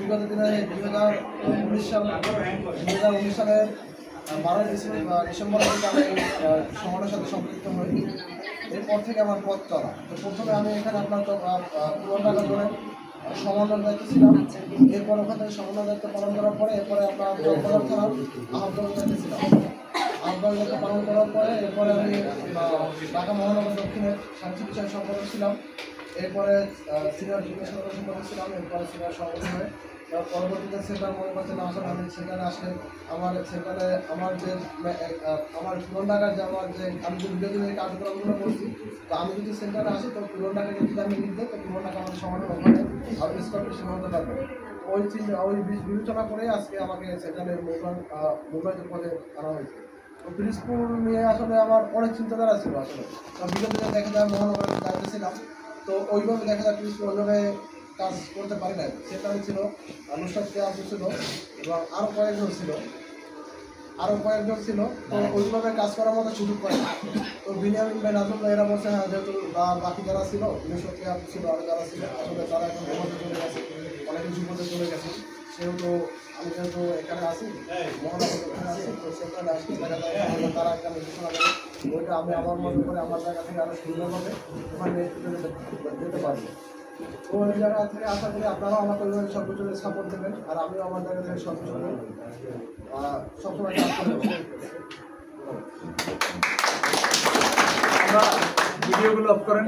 বিগত দিনে 2019 সালের 12 ডিসেম্বর থেকে আমি সংগঠনের সাথে সম্পৃক্ত হই। এরপর থেকে আমার পথ চলা। তো প্রথমে আমি এখানে আপনার পুরোনো করে সমন্বয় দায়িত্ব ছিলাম। এরপর ওখান থেকে সমন্বয় দায়িত্ব পালন করার পরে এরপরে আপনার চট্টগ্রাম থানার আহ্বায়ক দায়িত্বে ছিলাম। আহ্বায়ক দায়িত্ব পালন করার পরে এরপরে আমি ঢাকা মহানগর দক্ষিণের সাংস্কৃতিক বিষয় সম্পাদক ছিলাম। এরপরে সিনিয়র যুব সম্পাদক ছিলাম। এরপরে সিনিয়র সভাপতি হয়ে পরবর্তীতে সেন্টার মনে করছেন আসলে আমি সেন্টারে আসলে আমার সেন্টারে আমার পুরন ঢাকার যে আমি যে বিগত দিনের কার্যক্রমগুলো করছি, তো আমি যদি সেন্টারে আসি তো পুরন ঢাকাকে যদি আমি লিখ দিই তো পুরন ঢাকা আমাদের সমাধান ওখানে আরও স্কোয়ার হতে পারবে। ওই বিবেচনা করে আজকে আমাকে সেন্টারের মূল্যায়িত পদে আনা হয়েছে। তো পিরিজপুর নিয়ে আসলে আমার অনেক চিন্তাধারা ছিল। আসলে বিগত দিনে দেখা যায় মহানগরের দায়িত্বে ছিলাম, তো ওইভাবে দেখা যায় পিরিজপুর ওইভাবে কাজ করতে পারি না। সেখানে ছিল নুসরাত আবু ছিল এবং আরও কয়েকজন ছিল, তো ওইভাবে কাজ করার মতো সুযোগ পাই না। তো বিনিয়ামিন ভাই, নাজমুল ভাই এরা বলছে হ্যাঁ, যেহেতু বাকি যারা ছিল নুসরাত আবু ছিল আরও যারা ছিল আসলে তারা এখন ঘুমাতে চলে গেছে, অনেক কিছু করতে চলে গেছে। সেহেতু আমি যেহেতু এখানে আসি মহানগর এখানে আসি, তো সেখানে আসলে দেখা যায় তারা একটা নির্দেশনা দেবে, ওইটা আমি আমার মতো করে আমার জায়গা থেকে আরও সুন্দরভাবে ওখানে যেতে পারবো। তো ওই জায়গা থেকে আশা করি আপনারাও আমাকে ওইভাবে সর্বোচ্চ সাপোর্ট দেবেন, আর আমিও আমার জায়গা থেকে সর্বোচ্চ সবসময় কাজ করবো। ভিডিওগুলো অফ করেন।